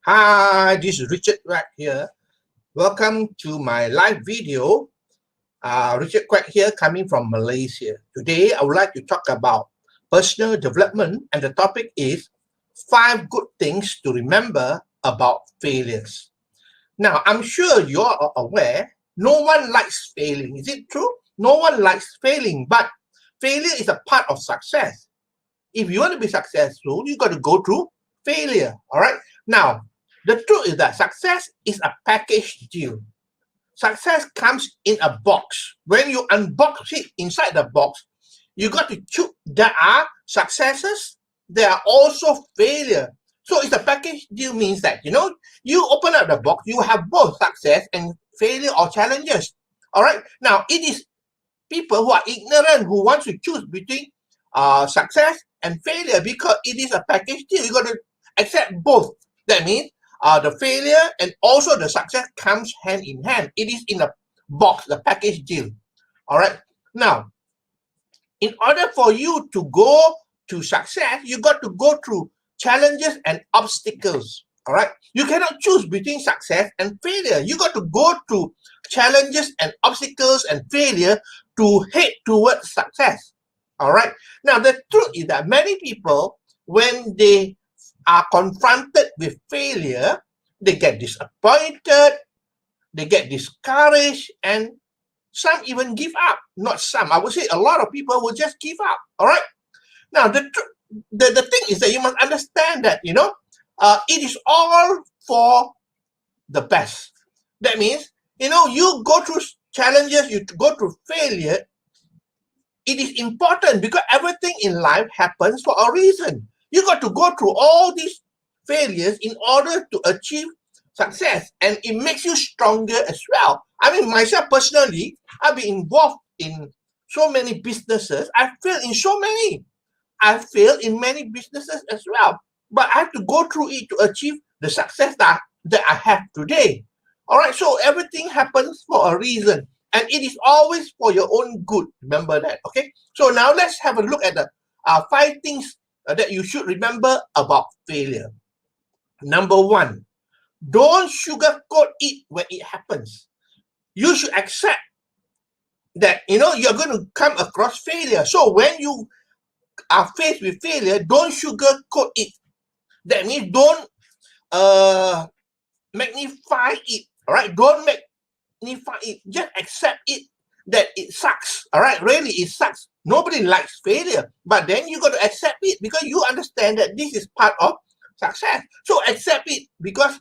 Hi, this is Richard Quack here. Welcome to my live video. Richard Quack here, coming from Malaysia. Today, I would like to talk about personal development, and the topic is 5 good things to remember about failures. Now, I'm sure you are aware, no one likes failing. Is it true? No one likes failing, but failure is a part of success. If you want to be successful, you got to go through failure. All right. Now, the truth is that success is a package deal. Success comes in a box. When you unbox it inside the box, you got to choose. There are successes. There are also failure. So it's a package deal means that, you open up the box, you have both success and failure or challenges. All right. Now, it is people who are ignorant who want to choose between success and failure because it is a package deal. You got to accept both. That means the failure and also the success comes hand in hand. It is in a box, the package deal. All right. Now, in order for you to go to success, you got to go through challenges and obstacles. All right. You cannot choose between success and failure. You got to go through challenges and obstacles and failure to head towards success. All right. Now, the truth is that many people, when they are confronted with failure, they get disappointed, they get discouraged, and some even give up. Not some, I would say a lot of people will just give up. All right. Now, the thing is that you must understand that, it is all for the best. That means, you go through challenges, you go through failure. It is important because everything in life happens for a reason. You got to go through all these failures in order to achieve success, and it makes you stronger as well. I mean, myself personally, I've been involved in so many businesses. I failed in so many. I failed in many businesses as well, but I have to go through it to achieve the success that I have today. All right, so everything happens for a reason, and it is always for your own good. Remember that, okay? So now let's have a look at the 5 things that you should remember about failure. Number 1, don't sugarcoat it when it happens. You should accept that, you're going to come across failure. So when you are faced with failure, don't sugarcoat it. That means don't magnify it. All right, don't magnify it. Just accept it that it sucks. All right, really it sucks. Nobody likes failure, but then you got to accept it because you understand that this is part of success. So accept it because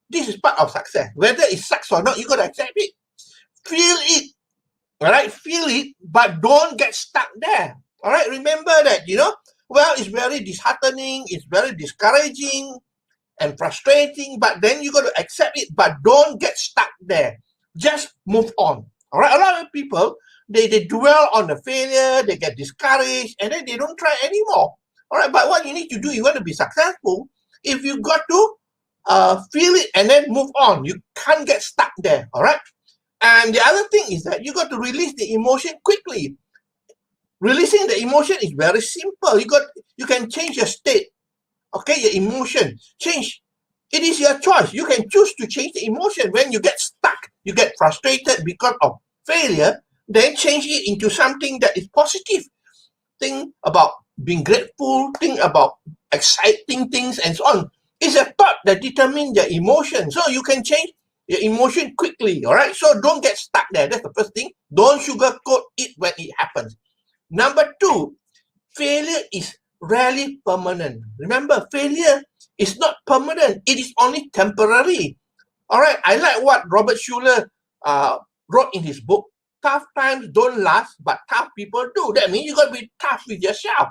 this is part of success. Whether it sucks or not, you got to accept it. Feel it. All right, feel it, but don't get stuck there. All right, remember that, it's very disheartening, it's very discouraging and frustrating, but then you got to accept it, but don't get stuck there. Just move on. All right, a lot of people, they dwell on the failure, they get discouraged, and then they don't try anymore. All right, but what you need to do, you want to be successful, if you got to feel it and then move on. You can't get stuck there. All right. And the other thing is that you got to release the emotion quickly. Releasing the emotion is very simple. You can change your state. Okay, your emotion. Change. It is your choice. You can choose to change the emotion. When you get stuck, you get frustrated because of failure, then change it into something that is positive. Think about being grateful, think about exciting things and so on. It's a thought that determines your emotion. So you can change your emotion quickly, all right? So don't get stuck there. That's the first thing. Don't sugarcoat it when it happens. Number 2, failure is rarely permanent. Remember, failure is not permanent. It is only temporary. All right, I like what Robert Schuller wrote in his book. Tough times don't last, but tough people do. That means you got to be tough with yourself.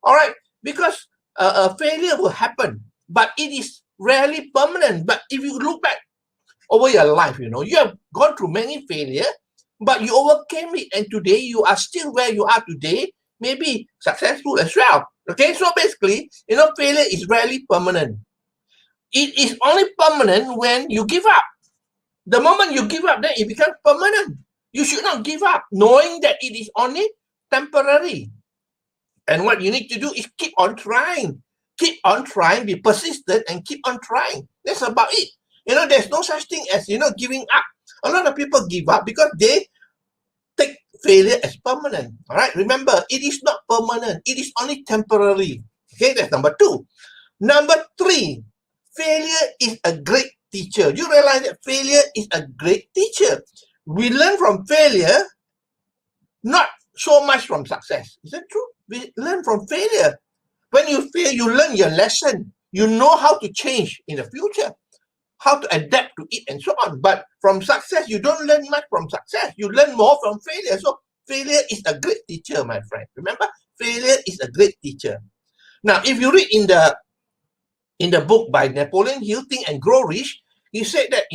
All right, because a failure will happen, but it is rarely permanent. But if you look back over your life, you have gone through many failures, but you overcame it, and today you are still where you are today, maybe successful as well. Okay, so basically, failure is rarely permanent. It is only permanent when you give up. The moment you give up, then it becomes permanent. You should not give up, knowing that it is only temporary. And what you need to do is keep on trying. keep on trying, be persistent, and keep on trying. That's about it. There's no such thing as, giving up. A lot of people give up because they take failure as permanent. All right. Remember, it is not permanent. It is only temporary. Okay. That's number 2. Number 3, failure is a great teacher. You realize that failure is a great teacher. We learn from failure, not so much from success. Is that true? We learn from failure. When you fail, you learn your lesson. You know how to change in the future, how to adapt to it, and so on. But from success, you don't learn much from success. You learn more from failure. So failure is a great teacher, my friend. Remember, failure is a great teacher. Now, if you read in the book by Napoleon Hill, Think and Grow Rich, he said that,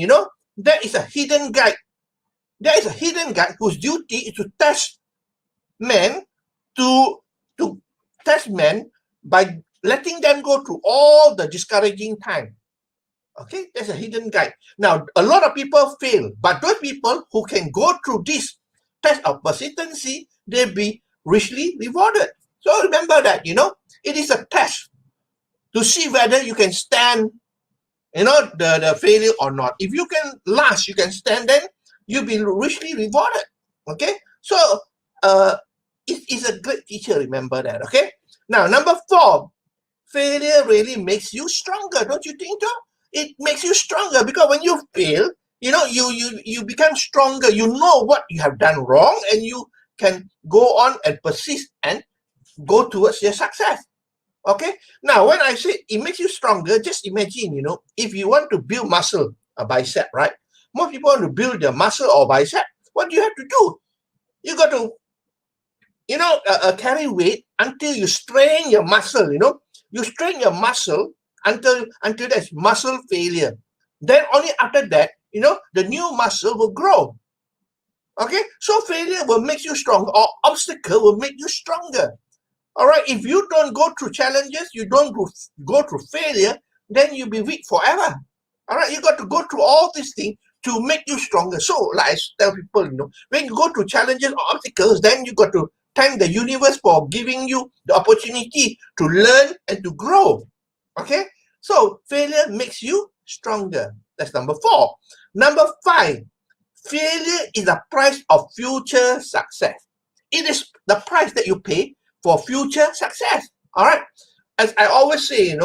there is a hidden guide. There is a hidden guide whose duty is to test men, to test men by letting them go through all the discouraging time. Okay, there's a hidden guide. Now, a lot of people fail, but those people who can go through this test of persistency, they'll be richly rewarded. So remember that, it is a test to see whether you can stand, the failure or not. If you can last, you can stand, then you'll be richly rewarded. Okay, so it is a great teacher. Remember that. Okay. Now, number 4, failure really makes you stronger. Don't you think so? It makes you stronger because when you fail, you become stronger. You know what you have done wrong, and you can go on and persist and go towards your success. Okay. Now, when I say it makes you stronger, just imagine, if you want to build muscle, a bicep, right? Most people want to build their muscle or bicep. What do you have to do? You got to, carry weight until you strain your muscle. You strain your muscle until there's muscle failure. Then only after that, the new muscle will grow. Okay, so failure will make you stronger, or obstacle will make you stronger. All right, if you don't go through challenges, you don't go through failure, then you'll be weak forever. All right, you got to go through all these things to make you stronger. So, like I tell people, when you go through challenges or obstacles, then you got to thank the universe for giving you the opportunity to learn and to grow. Okay, so failure makes you stronger. That's number 4. Number 5, failure is the price of future success. It is the price that you pay for future success. All right, as I always say,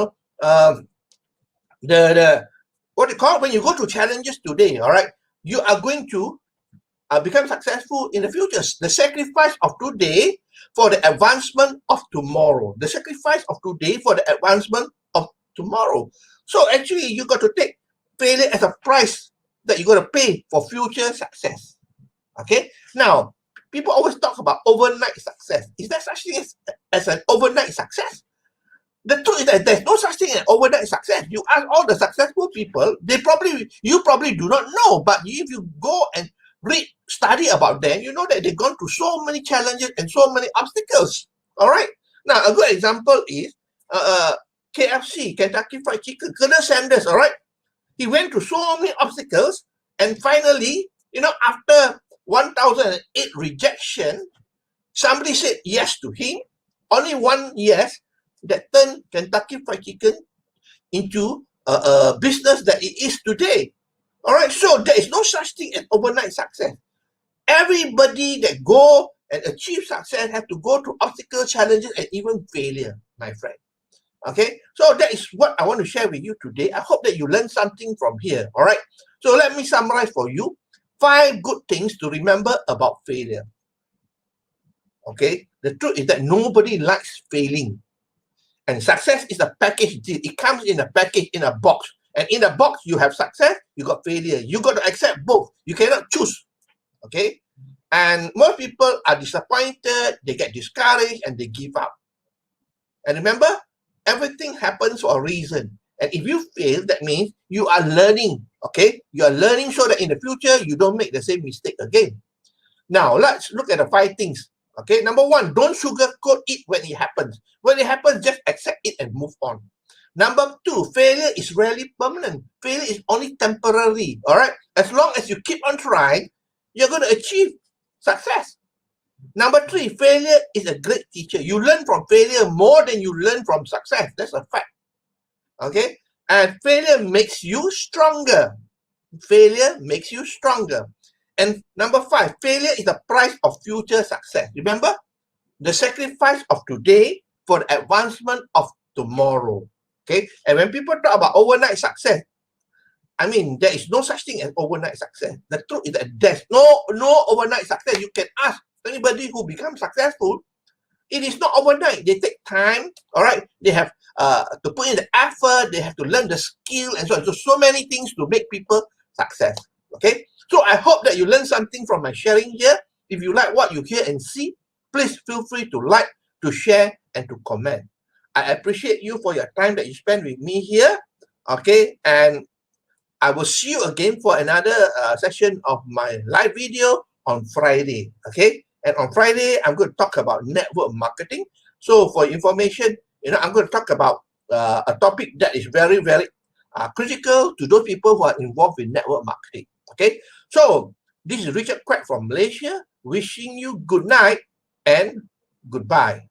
the what you call, when you go through challenges today, all right, you are going to become successful in the future. The sacrifice of today for the advancement of tomorrow. The sacrifice of today for the advancement of tomorrow. So actually, you got to take failure as a price that you got to pay for future success. Okay. Now, people always talk about overnight success. Is there such thing as an overnight success? The truth is that there's no such thing as overnight success. You ask all the successful people, you probably do not know. But if you go and study about them, you know that they've gone through so many challenges and so many obstacles. All right. Now, a good example is KFC, Kentucky Fried Chicken, Colonel Sanders. All right. He went through so many obstacles, and finally, after 1008 rejection, somebody said yes to him. Only one yes that turned Kentucky Fried Chicken into a business that it is today. All right, so there is no such thing as overnight success. Everybody that go and achieve success have to go through obstacles, challenges, and even failure, my friend. Okay, so that is what I want to share with you today. I hope that you learned something from here. All right, so let me summarize for you 5 good things to remember about failure. Okay, the truth is that nobody likes failing. And success is a package deal. It comes in a package, in a box. And in a box, you have success, you got failure. You got to accept both. You cannot choose. Okay? And most people are disappointed, they get discouraged, and they give up. And remember, everything happens for a reason. And if you fail, that means you are learning. Okay? You are learning so that in the future, you don't make the same mistake again. Now, let's look at the 5 things. Okay, number 1, don't sugarcoat it when it happens. When it happens, just accept it and move on. Number 2, failure is rarely permanent. Failure is only temporary. All right, as long as you keep on trying, you're going to achieve success. Number 3, failure is a great teacher. You learn from failure more than you learn from success. That's a fact. Okay? And failure makes you stronger. Failure makes you stronger. And number 5, failure is the price of future success. Remember? The sacrifice of today for the advancement of tomorrow. Okay? And when people talk about overnight success, I mean, there is no such thing as overnight success. The truth is that there's no overnight success. You can ask anybody who becomes successful. It is not overnight. They take time, all right? They have to put in the effort. They have to learn the skill and so on. So many things to make people success, okay? So I hope that you learn something from my sharing here. If you like what you hear and see, please feel free to like, to share, and to comment. I appreciate you for your time that you spend with me here, okay? And I will see you again for another session of my live video on Friday, okay? And on Friday, I'm going to talk about network marketing. So for information, I'm going to talk about a topic that is very, very critical to those people who are involved in network marketing, okay? So this is Richard Quek from Malaysia, wishing you good night and goodbye.